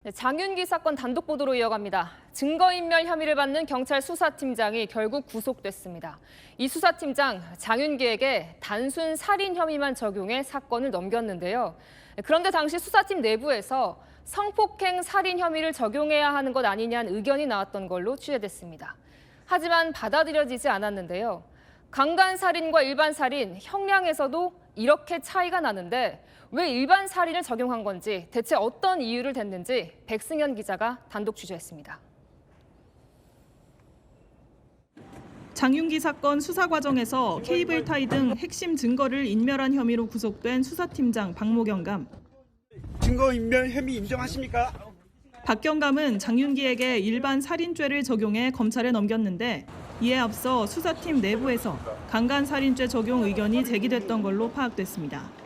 네, 장윤기 사건 단독 보도로 이어갑니다. 증거인멸 혐의를 받는 경찰 수사팀장이 결국 구속됐습니다. 이 수사팀장 장윤기에게 단순 살인 혐의만 적용해 사건을 넘겼는데요. 그런데 당시 수사팀 내부에서 성폭행 살인 혐의를 적용해야 하는 것 아니냐는 의견이 나왔던 걸로 취재됐습니다. 하지만 받아들여지지 않았는데요. 강간 살인과 일반 살인, 형량에서도 이렇게 차이가 나는데 왜 일반 살인을 적용한 건지, 대체 어떤 이유를 댔는지 백승현 기자가 단독 취재했습니다. 장윤기 사건 수사 과정에서 케이블 타이 등 핵심 증거를 인멸한 혐의로 구속된 수사팀장 박모경감. 증거인멸 혐의 인정하십니까? 박경감은 장윤기에게 일반 살인죄를 적용해 검찰에 넘겼는데 이에 앞서 수사팀 내부에서 강간살인죄 적용 의견이 제기됐던 걸로 파악됐습니다.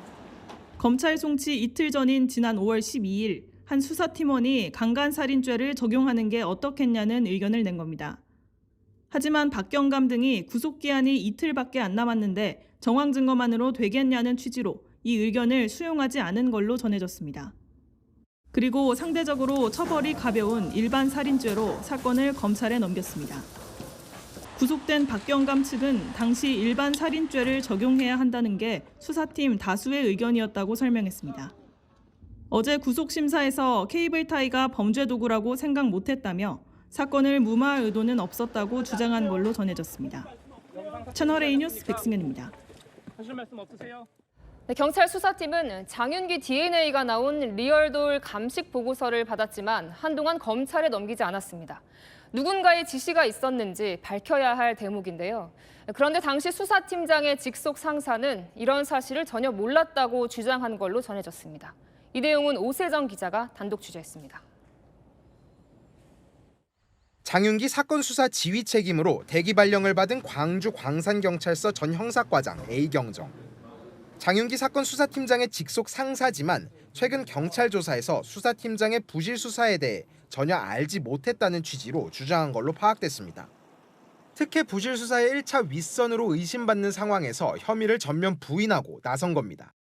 검찰 송치 이틀 전인 지난 5월 12일 한 수사팀원이 강간살인죄를 적용하는 게 어떻겠냐는 의견을 낸 겁니다. 하지만 박경감 등이 구속기한이 이틀밖에 안 남았는데 정황 증거만으로 되겠냐는 취지로 이 의견을 수용하지 않은 걸로 전해졌습니다. 그리고 상대적으로 처벌이 가벼운 일반 살인죄로 사건을 검찰에 넘겼습니다. 구속된 박경감 측은 당시 일반 살인죄를 적용해야 한다는 게 수사팀 다수의 의견이었다고 설명했습니다. 어제 구속심사에서 케이블 타이가 범죄 도구라고 생각 못했다며 사건을 무마할 의도는 없었다고 주장한 걸로 전해졌습니다. 채널A 뉴스 백승현입니다. 하실 말씀 없으세요? 네, 경찰 수사팀은 장윤기 DNA가 나온 리얼돌 감식 보고서를 받았지만 한동안 검찰에 넘기지 않았습니다. 누군가의 지시가 있었는지 밝혀야 할 대목인데요. 그런데 당시 수사팀장의 직속 상사는 이런 사실을 전혀 몰랐다고 주장한 걸로 전해졌습니다. 이 내용은 오세정 기자가 단독 취재했습니다. 장윤기 사건 수사 지휘 책임으로 대기 발령을 받은 광주 광산경찰서 전 형사과장 A경정. 장윤기 사건 수사팀장의 직속 상사지만 최근 경찰 조사에서 수사팀장의 부실 수사에 대해 전혀 알지 못했다는 취지로 주장한 걸로 파악됐습니다. 특혜 부실 수사의 1차 윗선으로 의심받는 상황에서 혐의를 전면 부인하고 나선 겁니다.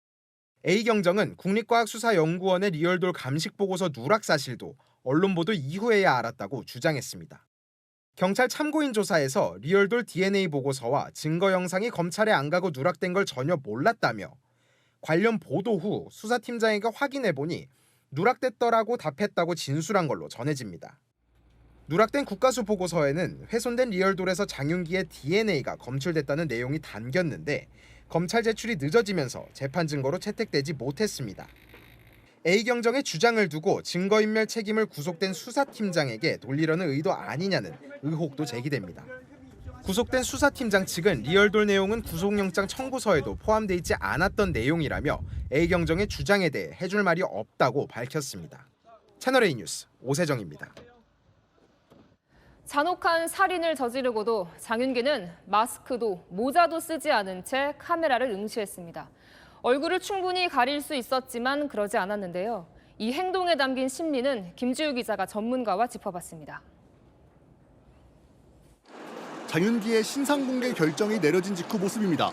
A경정은 국립과학수사연구원의 리얼돌 감식보고서 누락 사실도 언론 보도 이후에야 알았다고 주장했습니다. 경찰 참고인 조사에서 리얼돌 DNA 보고서와 증거 영상이 검찰에 안 가고 누락된 걸 전혀 몰랐다며 관련 보도 후 수사팀장에게 확인해보니 누락됐더라고 답했다고 진술한 걸로 전해집니다. 누락된 국가수 보고서에는 훼손된 리얼돌에서 장윤기의 DNA가 검출됐다는 내용이 담겼는데 검찰 제출이 늦어지면서 재판 증거로 채택되지 못했습니다. A경정의 주장을 두고 증거인멸 책임을 구속된 수사팀장에게 돌리려는 의도 아니냐는 의혹도 제기됩니다. 구속된 수사팀장 측은 리얼돌 내용은 구속영장 청구서에도 포함돼 있지 않았던 내용이라며 A경정의 주장에 대해 해줄 말이 없다고 밝혔습니다. 채널A 뉴스 오세정입니다. 잔혹한 살인을 저지르고도 장윤기는 마스크도 모자도 쓰지 않은 채 카메라를 응시했습니다. 얼굴을 충분히 가릴 수 있었지만 그러지 않았는데요. 이 행동에 담긴 심리는 김지우 기자가 전문가와 짚어봤습니다. 장윤기의 신상 공개 결정이 내려진 직후 모습입니다.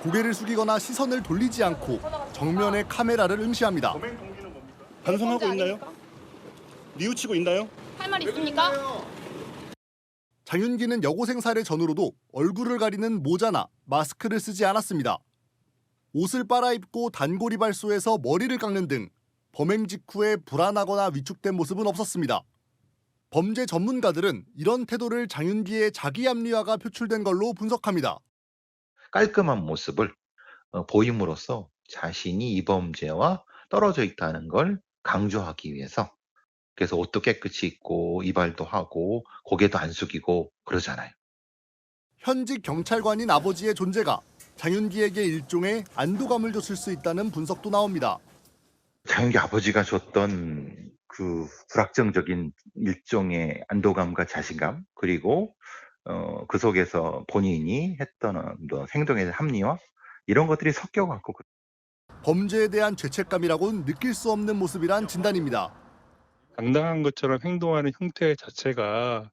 고개를 숙이거나 시선을 돌리지 않고 정면에 카메라를 응시합니다. 반성하고 있나요? 뉘우치고 있나요? 할 말 있습니까? 장윤기는 여고생 살해 전후로도 얼굴을 가리는 모자나 마스크를 쓰지 않았습니다. 옷을 빨아입고 단골이 발소해서 머리를 깎는 등 범행 직후에 불안하거나 위축된 모습은 없었습니다. 범죄 전문가들은 이런 태도를 장윤기의 자기 합리화가 표출된 걸로 분석합니다. 깔끔한 모습을 보임으로써 자신이 이 범죄와 떨어져 있다는 걸 강조하기 위해서, 그래서 옷도 깨끗이 입고 이발도 하고 고개도 안 숙이고 그러잖아요. 현직 경찰관인 아버지의 존재가 장윤기에게 일종의 안도감을 줬을 수 있다는 분석도 나옵니다. 장윤기 아버지가 줬던 그 불확정적인 일종의 안도감과 자신감, 그리고 그 속에서 본인이 했던 어떤 행동의 합리화, 이런 것들이 섞여갖고 범죄에 대한 죄책감이라고는 느낄 수 없는 모습이란 진단입니다. 당당한 것처럼 행동하는 형태 자체가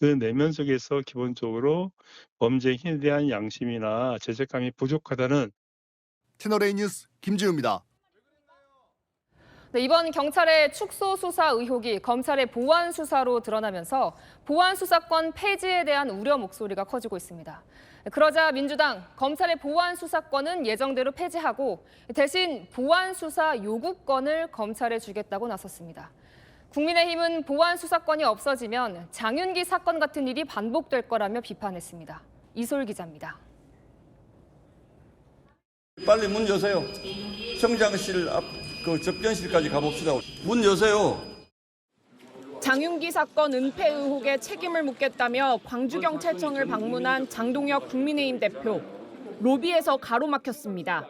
그 내면 속에서 기본적으로 범죄에 대한 양심이나 죄책감이 부족하다는 채널A 뉴스 김지우입니다. 네, 이번 경찰의 축소 수사 의혹이 검찰의 보안 수사로 드러나면서 보안 수사권 폐지에 대한 우려 목소리가 커지고 있습니다. 그러자 민주당, 검찰의 보안 수사권은 예정대로 폐지하고 대신 보안 수사 요구권을 검찰에 주겠다고 나섰습니다. 국민의힘은 보안 수사권이 없어지면 장윤기 사건 같은 일이 반복될 거라며 비판했습니다. 이솔 기자입니다. 빨리 문 여세요. 청장실 앞 그 접견실까지 가봅시다. 문 여세요. 장윤기 사건 은폐 의혹에 책임을 묻겠다며 광주경찰청을 방문한 장동혁 국민의힘 대표. 로비에서 가로막혔습니다.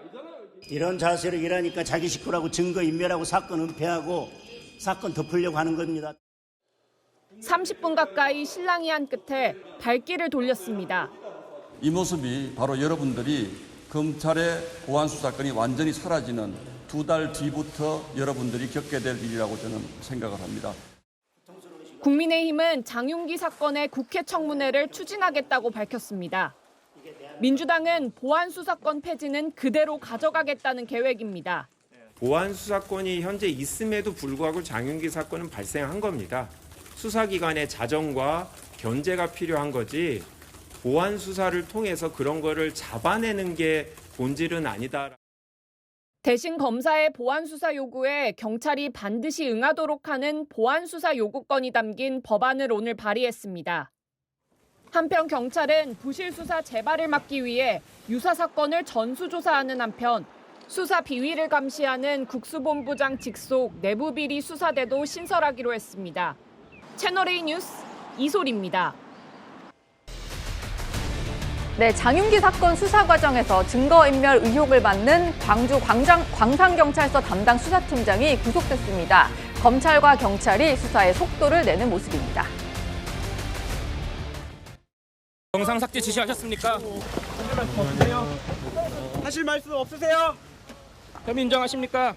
이런 자세로 일하니까 자기 식구라고 증거인멸하고 사건 은폐하고 사건 덮으려고 하는 겁니다. 30분 가까이 실랑이 한 끝에 발길을 돌렸습니다. 이 모습이 바로 여러분들이 검찰의 보안 수사권이 완전히 사라지는 2달 뒤부터 여러분들이 겪게 될 일이라고 저는 생각을 합니다. 국민의힘은 장윤기 사건의 국회 청문회를 추진하겠다고 밝혔습니다. 민주당은 보안 수사권 폐지는 그대로 가져가겠다는 계획입니다. 보안 수사권이 현재 있음에도 불구하고 장윤기 사건은 발생한 겁니다. 수사기관의 자정과 견제가 필요한 거지 보안 수사를 통해서 그런 거를 잡아내는 게 본질은 아니다. 대신 검사의 보안 수사 요구에 경찰이 반드시 응하도록 하는 보안 수사 요구권이 담긴 법안을 오늘 발의했습니다. 한편 경찰은 부실 수사 재발을 막기 위해 유사 사건을 전수조사하는 한편 수사 비위를 감시하는 국수본부장 직속 내부비리 수사대도 신설하기로 했습니다. 채널A 뉴스 이솔입니다. 네, 장윤기 사건 수사 과정에서 증거인멸 의혹을 받는 광주 광산경찰서 담당 수사팀장이 구속됐습니다. 검찰과 경찰이 수사에 속도를 내는 모습입니다. 영상 삭제 지시하셨습니까? 하실 말씀 없으세요? 혐의 인정하십니까?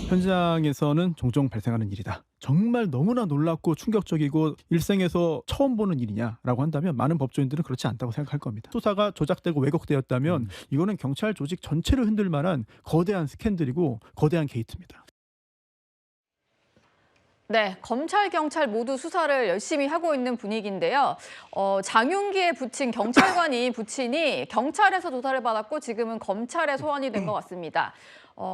현장에서는 종종 발생하는 일이다. 정말 너무나 놀랍고 충격적이고 일생에서 처음 보는 일이냐라고 한다면 많은 법조인들은 그렇지 않다고 생각할 겁니다. 수사가 조작되고 왜곡되었다면 이거는 경찰 조직 전체를 흔들 만한 거대한 스캔들이고 거대한 게이트입니다. 네, 검찰, 경찰 모두 수사를 열심히 하고 있는 분위기인데요. 장윤기에 붙인 경찰관이 붙이니 경찰에서 조사를 받았고 지금은 검찰에 소환이 된 것 같습니다.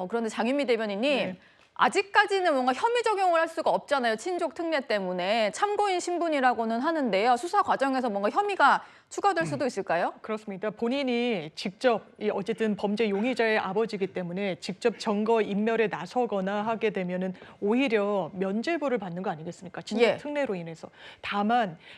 그런데 장윤미 대변인님, 네. 아직까지는 뭔가 혐의 적용을 할 수가 없잖아요. 친족 특례 때문에. 참고인 신분이라고는 하는데요. 수사 과정에서 뭔가 혐의가 추가될 수도 있을까요? 그렇습니다. 본인이 직접 어쨌든 범죄 용의자의 아버지이기 때문에 직접 증거 인멸에 나서거나 하게 되면은 오히려 면죄부를 받는 거 아니겠습니까? 친족 특례로 인해서.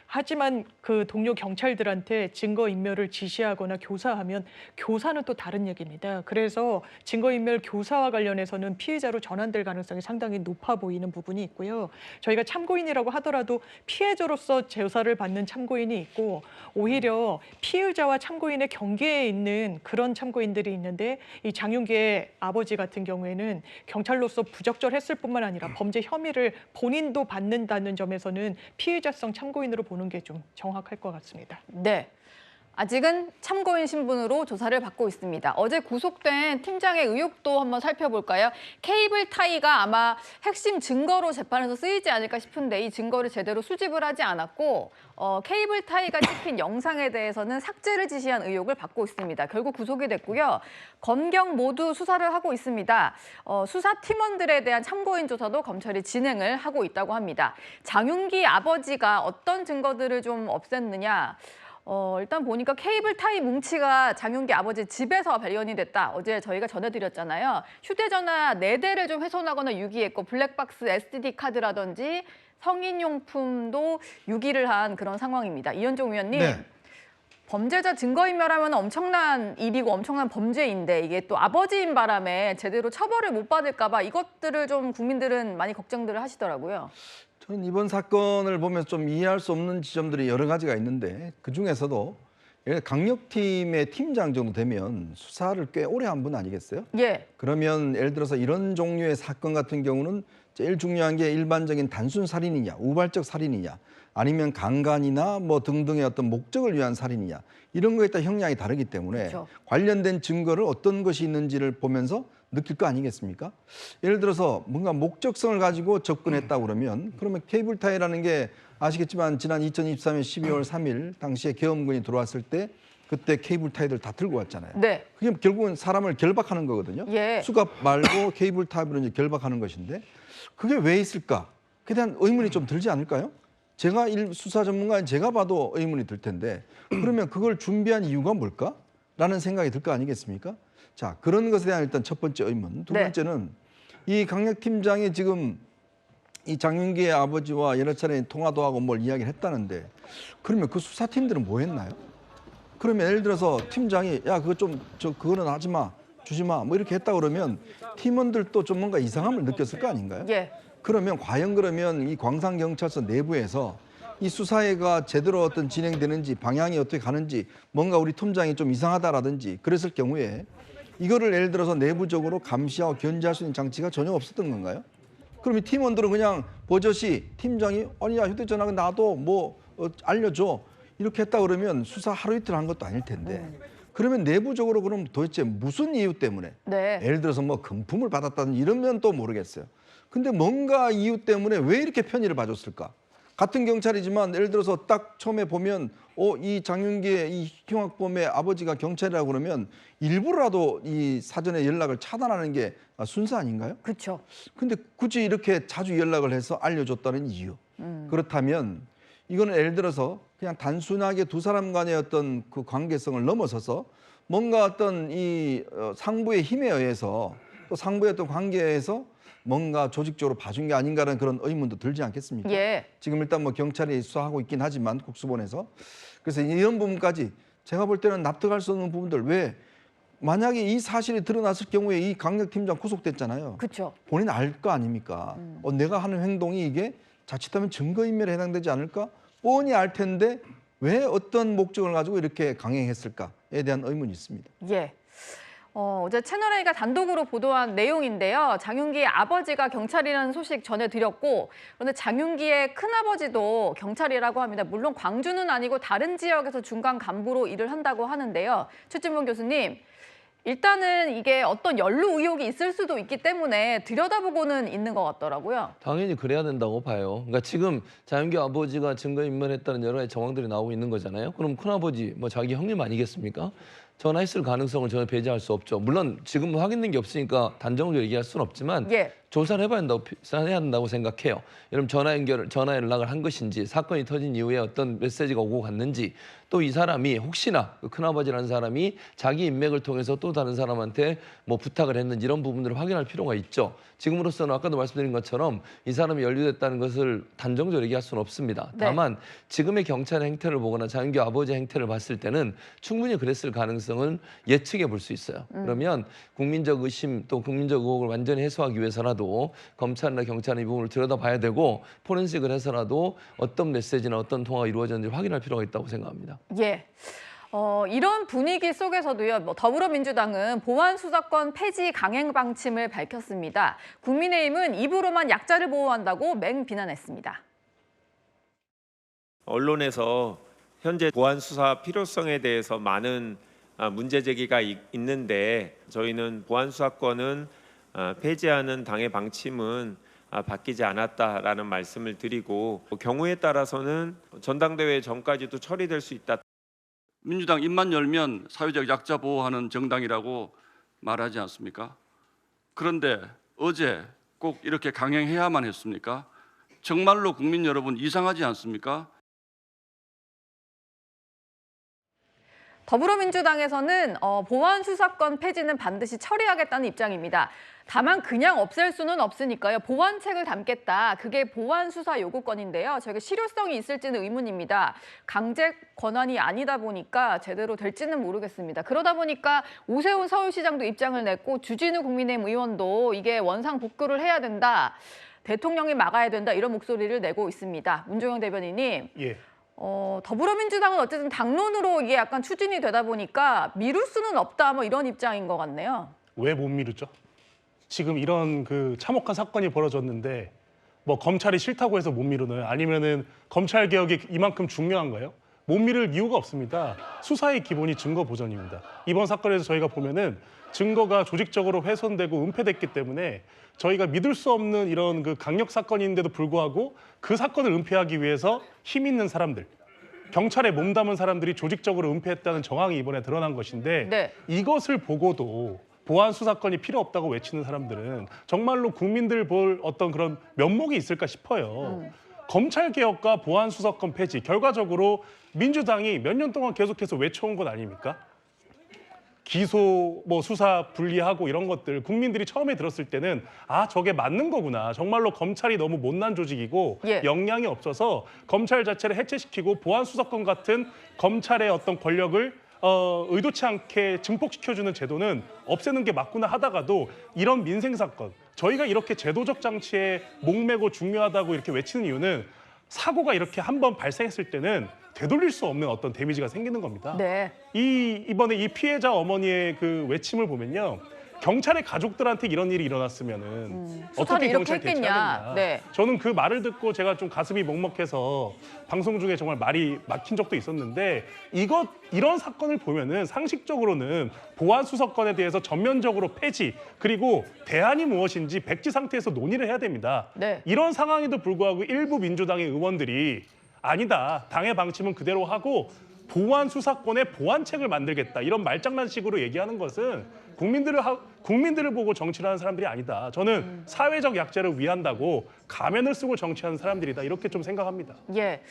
하지만 그 동료 경찰들한테 증거 인멸을 지시하거나 교사하면 교사는 또 다른 얘기입니다. 그래서 증거 인멸 교사와 관련해서는 피해자로 전환될 가능성이 상당히 높아 보이는 부분이 있고요. 저희가 참고인이라고 하더라도 피해자로서 조사를 받는 참고인이 있고 오히려 피의자와 참고인의 경계에 있는 그런 참고인들이 있는데 이 장윤기의 아버지 같은 경우에는 경찰로서 부적절했을 뿐만 아니라 범죄 혐의를 본인도 받는다는 점에서는 피의자성 참고인으로 보는 게 좀 정확할 것 같습니다. 네. 아직은 참고인 신분으로 조사를 받고 있습니다. 어제 구속된 팀장의 의혹도 한번 살펴볼까요? 케이블 타이가 아마 핵심 증거로 재판에서 쓰이지 않을까 싶은데 이 증거를 제대로 수집을 하지 않았고 케이블 타이가 찍힌 영상에 대해서는 삭제를 지시한 의혹을 받고 있습니다. 결국 구속이 됐고요. 검경 모두 수사를 하고 있습니다. 수사 팀원들에 대한 참고인 조사도 검찰이 진행을 하고 있다고 합니다. 장윤기 아버지가 어떤 증거들을 좀 없앴느냐? 일단 보니까 케이블 타이 뭉치가 장윤기 아버지 집에서 발견이 됐다. 어제 저희가 전해드렸잖아요. 휴대전화 4대를 좀 훼손하거나 유기했고 블랙박스 SD 카드라든지 성인용품도 유기를 한 그런 상황입니다. 이현종 위원님, 네. 범죄자 증거인멸하면 엄청난 일이고 엄청난 범죄인데 이게 또 아버지인 바람에 제대로 처벌을 못 받을까 봐 이것들을 좀 국민들은 많이 걱정들을 하시더라고요. 저는 이번 사건을 보면서 좀 이해할 수 없는 지점들이 여러 가지가 있는데 그중에서도 강력팀의 팀장 정도 되면 수사를 꽤 오래 한 분 아니겠어요? 예. 그러면 예를 들어서 이런 종류의 사건 같은 경우는 제일 중요한 게 일반적인 단순 살인이냐, 우발적 살인이냐, 아니면 강간이나 뭐 등등의 어떤 목적을 위한 살인이냐 이런 거에 따라 형량이 다르기 때문에 그렇죠. 관련된 증거를 어떤 것이 있는지를 보면서 느낄 거 아니겠습니까? 예를 들어서 뭔가 목적성을 가지고 접근했다고 그러면 케이블 타이라는 게 아시겠지만 지난 2023년 12월 3일 당시에 계엄군이 들어왔을 때 그때 케이블 타이들 다 들고 왔잖아요. 네. 그게 결국은 사람을 결박하는 거거든요. 예. 수갑 말고 케이블 타이로 이제 결박하는 것인데 그게 왜 있을까? 그에 대한 의문이 좀 들지 않을까요? 제가 수사 전문가인 제가 봐도 의문이 들 텐데 그러면 그걸 준비한 이유가 뭘까? 라는 생각이 들 거 아니겠습니까? 자, 그런 것에 대한 일단 첫 번째 의문. 두 번째는 이 강력팀장이 지금 이 장윤기의 아버지와 여러 차례 통화도 하고 뭘 이야기를 했다는데 그러면 그 수사팀들은 뭐 했나요? 그러면 예를 들어서 팀장이 야 그거 그거는 하지 마, 주지 마 뭐 이렇게 했다 그러면 팀원들도 좀 뭔가 이상함을 느꼈을 거 아닌가요? 예. 그러면 과연 이 광산경찰서 내부에서 이 수사가 제대로 어떤 진행되는지 방향이 어떻게 가는지 뭔가 우리 팀장이 좀 이상하다라든지 그랬을 경우에 이거를 예를 들어서 내부적으로 감시하고 견제할 수 있는 장치가 전혀 없었던 건가요? 그럼 이 팀원들은 그냥 버젓이 팀장이 아니 야 휴대전화 나도 알려줘 이렇게 했다 그러면 수사 하루 이틀 한 것도 아닐 텐데 그러면 내부적으로 그럼 도대체 무슨 이유 때문에 예를 들어서 뭐 금품을 받았다든지 이러면 또 모르겠어요. 근데 뭔가 이유 때문에 왜 이렇게 편의를 봐줬을까? 같은 경찰이지만 예를 들어서 딱 처음에 보면 이 장윤기의 이 흉악범의 아버지가 경찰이라고 그러면 일부러라도 이 사전에 연락을 차단하는 게 순서 아닌가요? 그렇죠. 근데 굳이 이렇게 자주 연락을 해서 알려줬다는 이유. 그렇다면 이거는 예를 들어서 그냥 단순하게 두 사람 간의 어떤 그 관계성을 넘어서서 뭔가 어떤 이 상부의 힘에 의해서 또 상부의 어떤 관계에서 뭔가 조직적으로 봐준 게 아닌가라는 그런 의문도 들지 않겠습니까? 예. 지금 일단 뭐 경찰이 수사하고 있긴 하지만 국수본에서 그래서 이런 부분까지 제가 볼 때는 납득할 수 없는 부분들 왜 만약에 이 사실이 드러났을 경우에 이 강력팀장 구속됐잖아요. 그렇죠. 본인 알 거 아닙니까? 내가 하는 행동이 이게 자칫하면 증거인멸에 해당되지 않을까? 뻔히 알 텐데 왜 어떤 목적을 가지고 이렇게 강행했을까에 대한 의문이 있습니다. 예. 어제 채널A가 단독으로 보도한 내용인데요. 장윤기의 아버지가 경찰이라는 소식 전해드렸고 그런데 장윤기의 큰아버지도 경찰이라고 합니다. 물론 광주는 아니고 다른 지역에서 중간 간부로 일을 한다고 하는데요. 최진봉 교수님, 일단은 이게 어떤 연루 의혹이 있을 수도 있기 때문에 들여다보고는 있는 것 같더라고요. 당연히 그래야 된다고 봐요. 그러니까 지금 장윤기 아버지가 증거인멸했다는 여러 가지 정황들이 나오고 있는 거잖아요. 그럼 큰아버지, 자기 형님 아니겠습니까? 전화했을 가능성을 전혀 배제할 수 없죠. 물론 지금 확인된 게 없으니까 단정적으로 얘기할 수는 없지만 조사를 해야 된다고 생각해요. 여러분 전화 연락을 한 것인지 사건이 터진 이후에 어떤 메시지가 오고 갔는지 또 이 사람이 혹시나 그 큰아버지라는 사람이 자기 인맥을 통해서 또 다른 사람한테 부탁을 했는지 이런 부분들을 확인할 필요가 있죠. 지금으로서는 아까도 말씀드린 것처럼 이 사람이 연루됐다는 것을 단정적으로 얘기할 수는 없습니다. 다만 지금의 경찰의 행태를 보거나 장윤기 아버지의 행태를 봤을 때는 충분히 그랬을 가능성은 예측해 볼 수 있어요. 그러면 국민적 의심 또 국민적 의혹을 완전히 해소하기 위해서라도 검찰이나 경찰은 이 부분을 들여다봐야 되고 포렌식을 해서라도 어떤 메시지나 어떤 통화가 이루어졌는지 확인할 필요가 있다고 생각합니다. 예. 이런 분위기 속에서도요. 더불어민주당은 보안 수사권 폐지 강행 방침을 밝혔습니다. 국민의힘은 입으로만 약자를 보호한다고 맹비난했습니다. 언론에서 현재 보안 수사 필요성에 대해서 많은 문제 제기가 있는데 저희는 보안 수사권은 폐지하는 당의 방침은 바뀌지 않았다라는 말씀을 드리고 경우에 따라서는 전당대회 전까지도 처리될 수 있다. 민주당 입만 열면 사회적 약자 보호하는 정당이라고 말하지 않습니까? 그런데 어제 꼭 이렇게 강행해야만 했습니까? 정말로 국민 여러분 이상하지 않습니까? 더불어민주당에서는 보안 수사권 폐지는 반드시 처리하겠다는 입장입니다. 다만 그냥 없앨 수는 없으니까요. 보완책을 담겠다. 그게 보안 수사 요구권인데요. 저게 실효성이 있을지는 의문입니다. 강제 권한이 아니다 보니까 제대로 될지는 모르겠습니다. 그러다 보니까 오세훈 서울시장도 입장을 냈고 주진우 국민의힘 의원도 이게 원상복구를 해야 된다. 대통령이 막아야 된다. 이런 목소리를 내고 있습니다. 문종영 대변인님. 예. 더불어민주당은 어쨌든 당론으로 이게 약간 추진이 되다 보니까 미룰 수는 없다. 이런 입장인 것 같네요. 왜 못 미루죠? 지금 이런 참혹한 사건이 벌어졌는데 검찰이 싫다고 해서 못 미루나요? 아니면은 검찰 개혁이 이만큼 중요한가요? 못 믿을 이유가 없습니다. 수사의 기본이 증거 보전입니다. 이번 사건에서 저희가 보면은 증거가 조직적으로 훼손되고 은폐됐기 때문에 저희가 믿을 수 없는 이런 그 강력 사건인데도 불구하고 그 사건을 은폐하기 위해서 힘 있는 사람들, 경찰에 몸담은 사람들이 조직적으로 은폐했다는 정황이 이번에 드러난 것인데 네. 이것을 보고도 보안 수사권이 필요 없다고 외치는 사람들은 정말로 국민들 볼 어떤 그런 면목이 있을까 싶어요. 검찰 개혁과 보안 수사권 폐지, 결과적으로 민주당이 몇 년 동안 계속해서 외쳐온 것 아닙니까? 기소, 수사 분리하고 이런 것들 국민들이 처음에 들었을 때는 아, 저게 맞는 거구나. 정말로 검찰이 너무 못난 조직이고 역량이 없어서 검찰 자체를 해체시키고 보안 수사권 같은 검찰의 어떤 권력을 의도치 않게 증폭시켜주는 제도는 없애는 게 맞구나 하다가도 이런 민생 사건, 저희가 이렇게 제도적 장치에 목매고 중요하다고 이렇게 외치는 이유는 사고가 이렇게 한번 발생했을 때는 되돌릴 수 없는 어떤 데미지가 생기는 겁니다. 네. 이번에 이 피해자 어머니의 그 외침을 보면요. 경찰의 가족들한테 이런 일이 일어났으면은 어떻게 경찰 대처하겠냐. 네. 저는 그 말을 듣고 제가 좀 가슴이 먹먹해서 방송 중에 정말 말이 막힌 적도 있었는데 이런 사건을 보면은 상식적으로는 보안 수사권에 대해서 전면적으로 폐지 그리고 대안이 무엇인지 백지 상태에서 논의를 해야 됩니다. 네. 이런 상황에도 불구하고 일부 민주당의 의원들이 아니다. 당의 방침은 그대로 하고 보안 수사권의 보완책을 만들겠다. 이런 말장난식으로 얘기하는 것은 국민들을 보고 정치를 하는 사람들이 아니다. 저는 사회적 약자를 위한다고 가면을 쓰고 정치하는 사람들이다. 이렇게 좀 생각합니다. 예.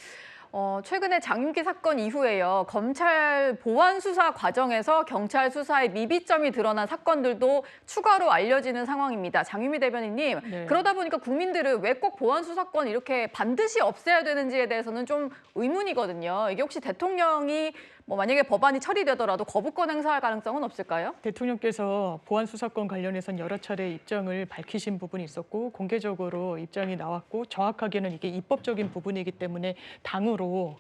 최근에 장윤기 사건 이후에요. 검찰 보안 수사 과정에서 경찰 수사에 미비점이 드러난 사건들도 추가로 알려지는 상황입니다. 장유미 대변인님, 네. 그러다 보니까 국민들은 왜 꼭 보안 수사권 이렇게 반드시 없애야 되는지에 대해서는 좀 의문이거든요. 이게 혹시 대통령이 만약에 법안이 처리되더라도 거부권 행사할 가능성은 없을까요? 대통령께서 보안 수사권 관련해서는 여러 차례 입장을 밝히신 부분이 있었고 공개적으로 입장이 나왔고 정확하게는 이게 입법적인 부분이기 때문에 당으로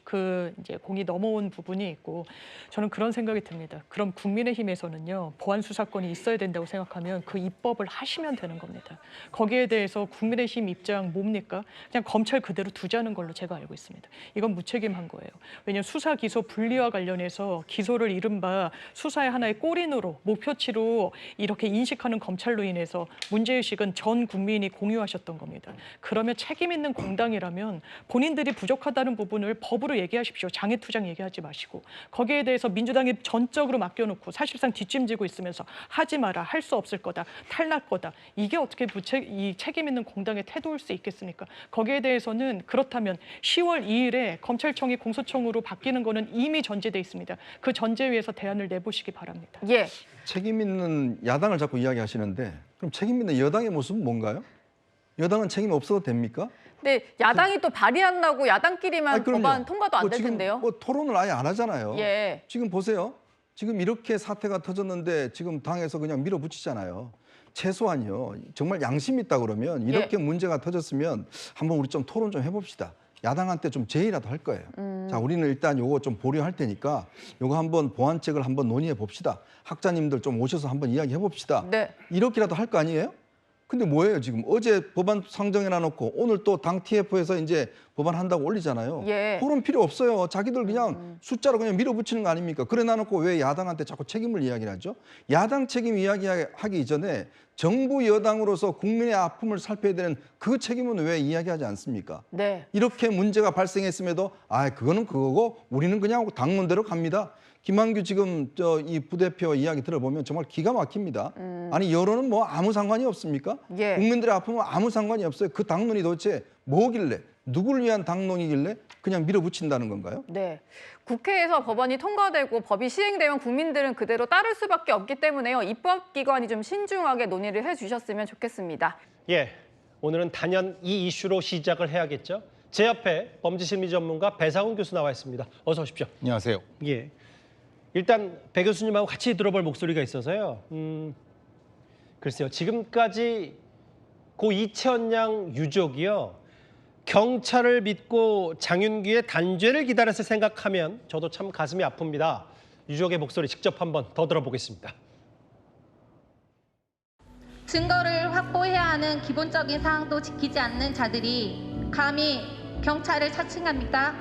이제 공이 넘어온 부분이 있고 저는 그런 생각이 듭니다. 그럼 국민의힘에서는요 보안 수사권이 있어야 된다고 생각하면 그 입법을 하시면 되는 겁니다. 거기에 대해서 국민의힘 입장 뭡니까? 그냥 검찰 그대로 두자는 걸로 제가 알고 있습니다. 이건 무책임한 거예요. 왜냐하면 수사 기소 분리와 관련해서 기소를 이른바 수사의 하나의 꼬린으로 목표치로 이렇게 인식하는 검찰로 인해서 문제의식은 전 국민이 공유하셨던 겁니다. 그러면 책임 있는 공당이라면 본인들이 부족하다는 부분을 법으로 얘기하십시오. 장애투쟁 얘기하지 마시고 거기에 대해서 민주당이 전적으로 맡겨놓고 사실상 뒷짐지고 있으면서 하지 마라, 할 수 없을 거다, 탈날 거다. 이게 어떻게 이 책임 있는 공당의 태도일 수 있겠습니까? 거기에 대해서는 그렇다면 10월 2일에 검찰청이 공소청으로 바뀌는 거는 이미 전제돼 있습니다. 그 전제 위에서 대안을 내보시기 바랍니다. 예. 책임 있는 야당을 자꾸 이야기하시는데 그럼 책임 있는 여당의 모습은 뭔가요? 여당은 책임 없어도 됩니까? 네, 야당이 또 발의한다고 야당끼리만 법안 통과도 안 될 텐데요. 지금 토론을 아예 안 하잖아요. 예. 지금 보세요. 지금 이렇게 사태가 터졌는데 지금 당에서 그냥 밀어붙이잖아요. 최소한요. 정말 양심 있다 그러면 이렇게 문제가 터졌으면 한번 우리 좀 토론 좀 해봅시다. 야당한테 좀 제의라도 할 거예요. 자, 우리는 일단 요거 좀 보류할 테니까 요거 한번 보완책을 한번 논의해 봅시다. 학자님들 좀 오셔서 한번 이야기해 봅시다. 네. 이렇게라도 할 거 아니에요? 근데 뭐예요 지금? 어제 법안 상정해 놔놓고 오늘 또 당 TF에서 이제 법안 한다고 올리잖아요. 토론 필요 없어요. 자기들 그냥 숫자로 그냥 밀어붙이는 거 아닙니까? 그래 놔놓고 왜 야당한테 자꾸 책임을 이야기를 하죠? 야당 책임 이야기하기 이전에 정부 여당으로서 국민의 아픔을 살펴야 되는 그 책임은 왜 이야기하지 않습니까? 네. 이렇게 문제가 발생했음에도 그거는 그거고 우리는 그냥 당론대로 갑니다. 김한규 지금 이 부대표 이야기 들어보면 정말 기가 막힙니다. 아니 여론은 뭐 아무 상관이 없습니까? 국민들의 아픔은 아무 상관이 없어요. 그 당론이 도대체 뭐길래 누구를 위한 당론이길래 그냥 밀어붙인다는 건가요? 네. 국회에서 법안이 통과되고 법이 시행되면 국민들은 그대로 따를 수밖에 없기 때문에요. 입법기관이 좀 신중하게 논의를 해주셨으면 좋겠습니다. 예, 오늘은 단연 이 이슈로 시작을 해야겠죠. 제 옆에 범죄심리 전문가 배상훈 교수 나와 있습니다. 어서 오십시오. 안녕하세요. 예. 일단 배 교수님하고 같이 들어볼 목소리가 있어서요. 글쎄요. 지금까지 고 이채원 양 유족이요. 경찰을 믿고 장윤기의 단죄를 기다렸을 생각하면 저도 참 가슴이 아픕니다. 유족의 목소리 직접 한번 더 들어보겠습니다. 증거를 확보해야 하는 기본적인 사항도 지키지 않는 자들이 감히 경찰을 사칭합니까?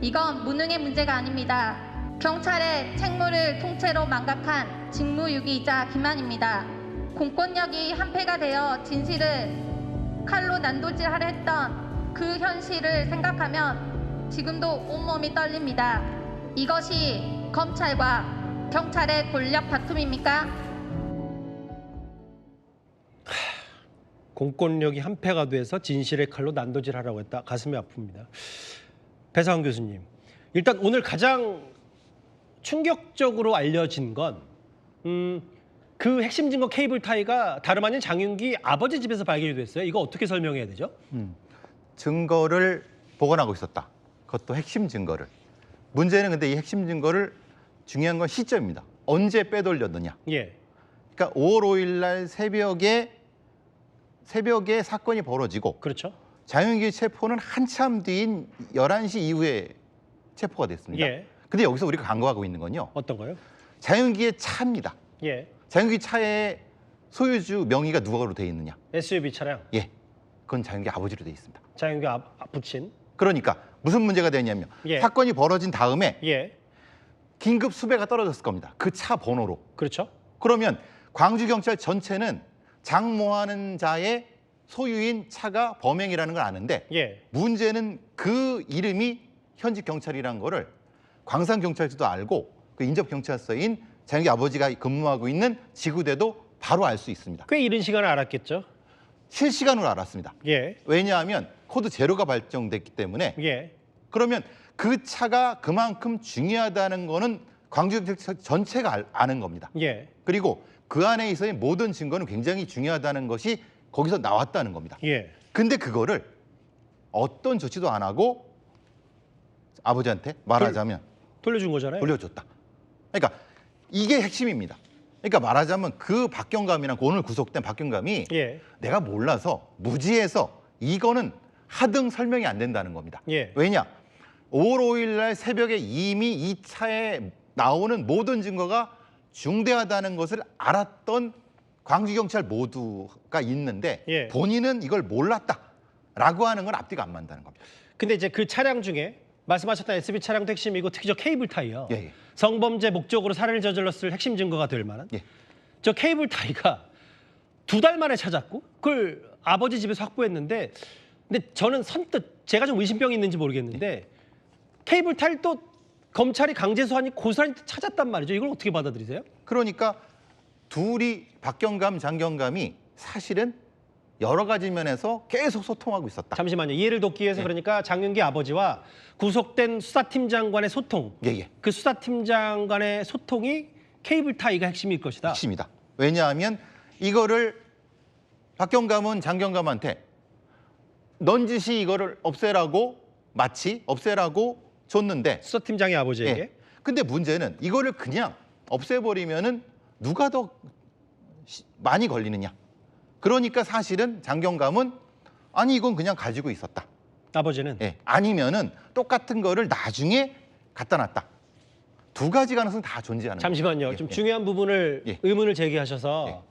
이건 무능의 문제가 아닙니다. 경찰의 책무를 통째로 망각한 직무유기이자 기만입니다. 공권력이 한패가 되어 진실을 칼로 난도질하려 했던 그 현실을 생각하면 지금도 온몸이 떨립니다. 이것이 검찰과 경찰의 권력 다툼입니까? 공권력이 한패가 돼서 진실의 칼로 난도질하라고 했다. 가슴이 아픕니다. 배상훈 교수님, 일단 오늘 가장 충격적으로 알려진 건 그 핵심 증거 케이블 타이가 다름 아닌 장윤기 아버지 집에서 발견이 됐어요. 이거 어떻게 설명해야 되죠? 증거를 보관하고 있었다. 그것도 핵심 증거를. 문제는 근데 이 핵심 증거를 중요한 건 시점입니다. 언제 빼돌렸느냐. 예. 그러니까 5월 5일 날 새벽에 사건이 벌어지고 그렇죠. 장윤기 체포는 한참 뒤인 11시 이후에 체포가 됐습니다. 예. 근데 여기서 우리가 간과하고 있는 건요. 어떤 거요? 장윤기의 차입니다. 예. 장윤기 차의 소유주 명의가 누가로 돼 있느냐? SUV 차량. 예. 그건 장윤기 아버지로 돼 있습니다. 장윤기 부친. 그러니까 무슨 문제가 되냐면 예. 사건이 벌어진 다음에 예. 긴급 수배가 떨어졌을 겁니다. 그 차 번호로. 그렇죠. 그러면 광주경찰 전체는 장모하는 자의 소유인 차가 범행이라는 걸 아는데 예. 문제는 그 이름이 현직 경찰이라는 거를 광산경찰서도 알고 그 인접경찰서인 장윤기 아버지가 근무하고 있는 지구대도 바로 알 수 있습니다. 꽤 이른 시간에 알았겠죠. 실시간으로 알았습니다. 예. 왜냐하면 코드 제로가 발정됐기 때문에 예. 그러면 그 차가 그만큼 중요하다는 거는 광주경찰 전체가 아는 겁니다. 예. 그리고 그 안에 있어의 모든 증거는 굉장히 중요하다는 것이 거기서 나왔다는 겁니다. 예. 근데 그거를 어떤 조치도 안 하고 아버지한테 말하자면 돌려준 거잖아요. 돌려줬다. 그러니까 이게 핵심입니다. 그러니까 말하자면 그 박경감이랑 오늘 구속된 박경감이 예. 내가 몰라서 무지해서 이거는 하등 설명이 안 된다는 겁니다. 예. 왜냐? 5월 5일 날 새벽에 이미 이 차에 나오는 모든 증거가 중대하다는 것을 알았던 광주경찰 모두가 있는데 예. 본인은 이걸 몰랐다라고 하는 건 앞뒤가 안 맞다는 겁니다. 근데 이제 그 차량 중에 말씀하셨던 SUV 차량도 핵심이고 특히 저 케이블 타이요. 예. 성범죄 목적으로 살해를 저질렀을 핵심 증거가 될 만한 예. 저 케이블 타이가 2달 만에 찾았고 그걸 아버지 집에서 확보했는데 근데 저는 선뜻 제가 좀 의심병이 있는지 모르겠는데 케이블 타이를 또 검찰이 강제 소환이 고스란히 찾았단 말이죠. 이걸 어떻게 받아들이세요? 그러니까 둘이 박경감, 장경감이 사실은 여러 가지 면에서 계속 소통하고 있었다. 잠시만요. 이해를 돕기 위해서 그러니까 장윤기 아버지와 구속된 수사팀장 간의 소통. 예. 그 수사팀장 간의 소통이 케이블 타이가 핵심일 것이다. 핵심이다. 왜냐하면 이거를 박경감은 장경감한테 넌지시 이거를 없애라고 마치 없애라고 줬는데 수사팀장의 아버지에게. 예. 근데 문제는 이거를 그냥 없애버리면은 누가 더 많이 걸리느냐. 그러니까 사실은 장경감은 아니 이건 그냥 가지고 있었다. 아버지는? 예. 아니면은 똑같은 거를 나중에 갖다 놨다. 두 가지 가능성 다 존재하는 잠시만요. 거예요. 좀 중요한 부분을 의문을 제기하셔서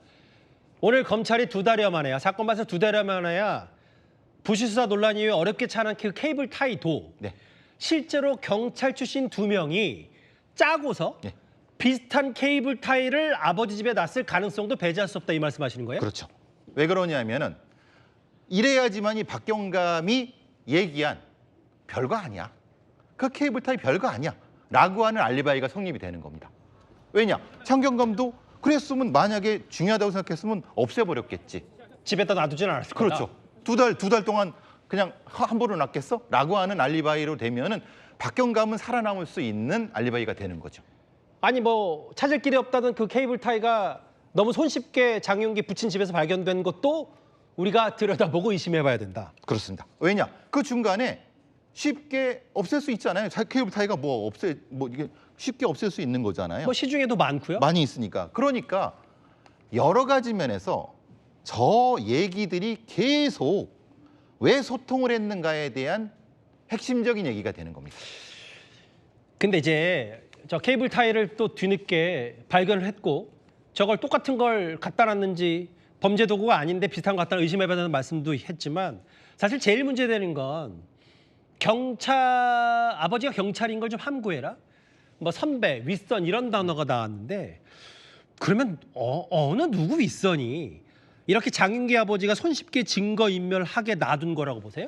오늘 검찰이 2달여 만에야 사건 발생 2달여 만에야 부실 수사 논란 이후에 어렵게 차는 그 케이블 타이도 실제로 경찰 출신 2명이 짜고서 비슷한 케이블 타이를 아버지 집에 놨을 가능성도 배제할 수 없다 이 말씀하시는 거예요? 그렇죠. 왜 그러냐면은 이래야지만 이 박경감이 얘기한 별거 아니야. 그 케이블 타이 별거 아니야. 라고 하는 알리바이가 성립이 되는 겁니다. 왜냐? 장경감도 그랬으면 만약에 중요하다고 생각했으면 없애버렸겠지. 집에다 놔두진 않았을 거다. 그렇죠. 두 달 동안 그냥 함부로 놨겠어? 라고 하는 알리바이로 되면은 박경감은 살아남을 수 있는 알리바이가 되는 거죠. 아니 뭐 찾을 길이 없다던 그 케이블 타이가 너무 손쉽게 장윤기 부친 집에서 발견된 것도 우리가 들여다보고 의심해봐야 된다. 그렇습니다. 왜냐? 그 중간에 쉽게 없앨 수 있잖아요. 케이블 타이가 이게 쉽게 없앨 수 있는 거잖아요. 뭐 시중에도 많고요. 많이 있으니까. 그러니까 여러 가지 면에서 저 얘기들이 계속 왜 소통을 했는가에 대한 핵심적인 얘기가 되는 겁니다. 근데 이제 저 케이블 타이를 또 뒤늦게 발견을 했고 저걸 똑같은 걸 갖다 놨는지 범죄 도구가 아닌데 비슷한 거 갖다 의심해봐야 되는 말씀도 했지만 사실 제일 문제되는 건 아버지가 경찰인 걸 좀 함구해라. 뭐 선배, 윗선 이런 단어가 나왔는데 그러면 어느 누구 윗선이 이렇게 장윤기 아버지가 손쉽게 증거인멸하게 놔둔 거라고 보세요?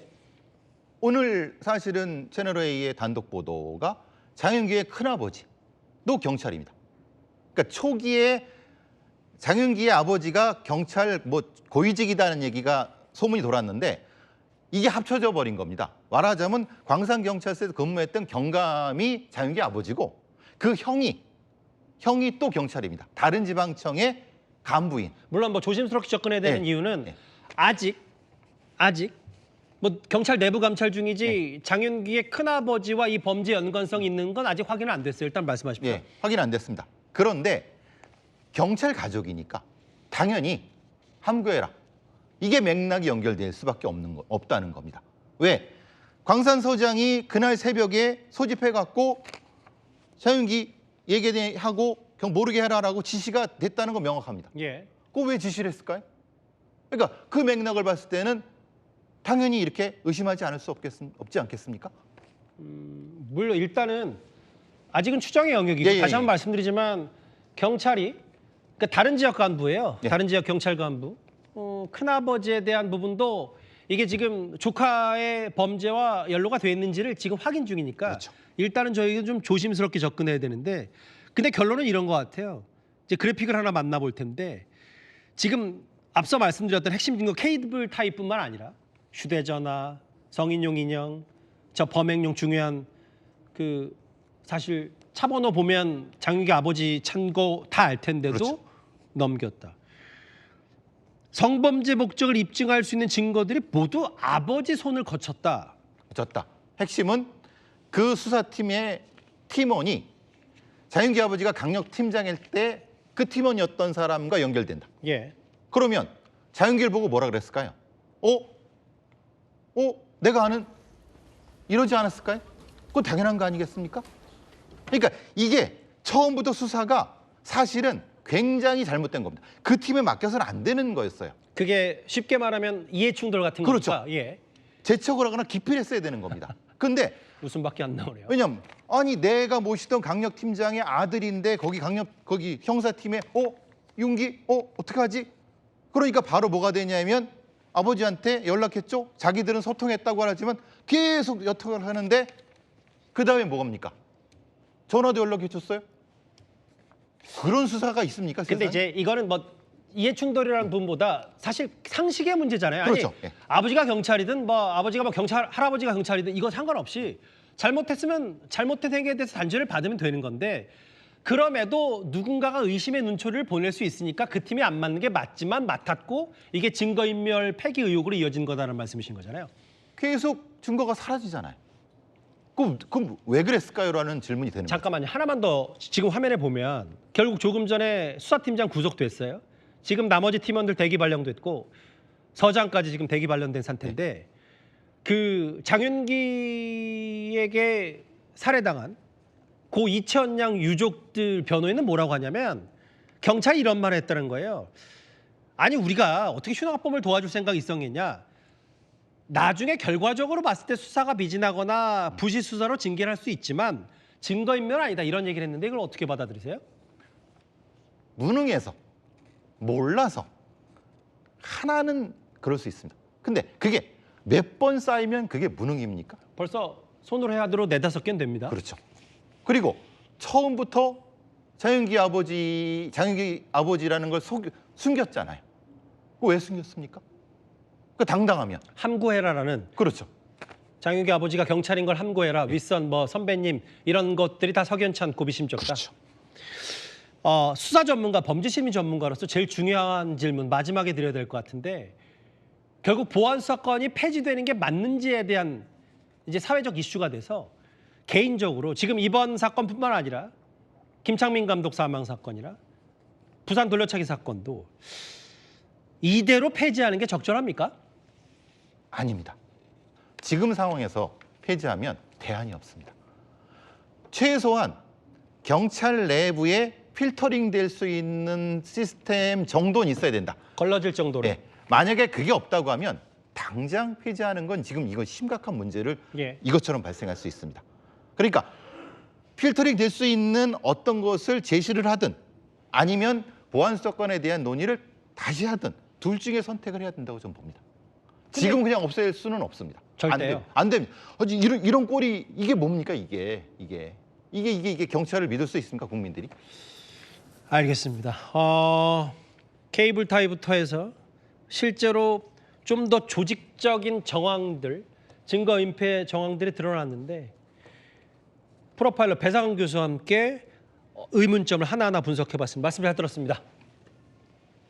오늘 사실은 채널A의 단독 보도가 장윤기의 큰아버지도 경찰입니다. 그러니까 초기에 장윤기의 아버지가 경찰 뭐 고위직이다는 얘기가 소문이 돌았는데 이게 합쳐져 버린 겁니다. 말하자면 광산경찰서에서 근무했던 경감이 장윤기 아버지고 그 형이 또 경찰입니다. 다른 지방청의 간부인. 물론 뭐 조심스럽게 접근해야 되는 이유는 아직 뭐 경찰 내부 감찰 중이지 장윤기의 큰아버지와 이 범죄 연관성 있는 건 아직 확인은 안 됐어요. 일단 말씀하십시오. 예, 확인 안 됐습니다. 그런데 경찰 가족이니까 당연히 함구해라. 이게 맥락이 연결될 수밖에 없다는 겁니다. 왜? 광산서장이 그날 새벽에 소집해갖고 장윤기 얘기하고 모르게 해라라고 지시가 됐다는 건 명확합니다. 예. 그거 왜 지시를 했을까요? 그러니까 그 맥락을 봤을 때는 당연히 이렇게 의심하지 않을 수 없지 않겠습니까? 물론 일단은 아직은 추정의 영역이고 다시 한번 말씀드리지만 경찰이 그러니까 다른 지역 간부예요. 다른 지역 경찰 간부. 큰아버지에 대한 부분도 이게 지금 조카의 범죄와 연루가 돼 있는지를 지금 확인 중이니까 일단은 저희가 좀 조심스럽게 접근해야 되는데 근데 결론은 이런 것 같아요. 이제 그래픽을 하나 만나볼 텐데 지금 앞서 말씀드렸던 핵심 증거 케이블 타입뿐만 아니라 휴대전화, 성인용 인형, 저 범행용 중요한 그 사실 차 번호 보면 장윤기 아버지 찬거 다 알 텐데도 넘겼다. 성범죄 목적을 입증할 수 있는 증거들이 모두 아버지 손을 거쳤다. 핵심은 그 수사팀의 팀원이 장윤기 아버지가 강력팀장일 때 그 팀원이었던 사람과 연결된다. 예. 그러면 장윤기를 보고 뭐라 그랬을까요? 내가 아는 이러지 않았을까요? 그건 당연한 거 아니겠습니까? 그러니까 이게 처음부터 수사가 사실은 굉장히 잘못된 겁니다. 그 팀에 맡겨서는 안 되는 거였어요. 그게 쉽게 말하면 이해충돌 같은 거니까. 예. 재척을 하거나 기피를 했어야 되는 겁니다. 근데 웃음밖에 안 나오네요. 왜냐면 아니 내가 모시던 강력팀장의 아들인데 거기 형사팀에 윤기 어떡하지? 그러니까 바로 뭐가 되냐면 아버지한테 연락했죠. 자기들은 소통했다고 하지만 계속 여통을 하는데 그 다음에 뭐합니까? 전화도 연락해줬어요? 그런 수사가 있습니까? 근데 이제 이거는 뭐 이해충돌이라는 부분보다 사실 상식의 문제잖아요. 그렇죠. 아니, 아버지가 경찰이든 뭐 아버지가 뭐 할아버지가 경찰이든 이거 상관없이 잘못했으면 잘못된 행위에 대해서 단죄를 받으면 되는 건데 그럼에도 누군가가 의심의 눈초리를 보낼 수 있으니까 그 팀이 안 맞는 게 맞지만 맡았고 이게 증거인멸 폐기 의혹으로 이어진 거다라는 말씀이신 거잖아요. 계속 증거가 사라지잖아요. 그럼 왜 그랬을까요? 라는 질문이 되는 거죠. 잠깐만요. 하나만 더 지금 화면에 보면 결국 조금 전에 수사팀장 구속됐어요. 지금 나머지 팀원들 대기 발령됐고 서장까지 지금 대기 발령된 상태인데 그 장윤기에게 살해당한 고 이천양 유족들 변호인은 뭐라고 하냐면 경찰이 이런 말을 했다는 거예요. 아니 우리가 어떻게 휴학범을 도와줄 생각이 있었겠냐. 나중에 결과적으로 봤을 때 수사가 미진하거나 부실 수사로 징계를 할 수 있지만 증거인멸 아니다 이런 얘기를 했는데 이걸 어떻게 받아들이세요? 무능해서 몰라서 하나는 그럴 수 있습니다. 근데 그게 몇 번 쌓이면 그게 무능입니까? 벌써 손으로 해야도록 4-5개는 됩니다. 그렇죠. 그리고 처음부터 장윤기 아버지라는 걸 숨겼잖아요. 왜 숨겼습니까? 그 당당하면 함구해라라는. 그렇죠. 장윤기 아버지가 경찰인 걸 함구해라. 윗선 뭐 선배님 이런 것들이 다 석연치 않고 미심쩍다. 그렇죠. 수사 전문가, 범죄심리 전문가로서 제일 중요한 질문 마지막에 드려야 될 것 같은데 결국 보안 수사권이 폐지되는 게 맞는지에 대한 이제 사회적 이슈가 돼서 개인적으로 지금 이번 사건뿐만 아니라 김창민 감독 사망 사건이나 부산 돌려차기 사건도 이대로 폐지하는 게 적절합니까? 아닙니다. 지금 상황에서 폐지하면 대안이 없습니다. 최소한 경찰 내부에 필터링 될 수 있는 시스템 정도는 있어야 된다. 걸러질 정도로. 네. 만약에 그게 없다고 하면 당장 폐지하는 건 지금 이건 심각한 문제를 예. 이것처럼 발생할 수 있습니다. 그러니까 필터링 될 수 있는 어떤 것을 제시를 하든 아니면 보안 수사권에 대한 논의를 다시 하든 둘 중에 선택을 해야 된다고 저는 봅니다. 지금 그냥 없앨 수는 없습니다. 절대요. 안 됩니다. 이런 꼴이 이게 뭡니까 이게 경찰을 믿을 수 있습니까 국민들이? 알겠습니다. 케이블 타이부터 해서 실제로 좀 더 조직적인 정황들, 증거隠蔽 정황들이 드러났는데 프로파일러 배상훈 교수와 함께 의문점을 하나하나 분석해봤습니다. 말씀 잘 들었습니다.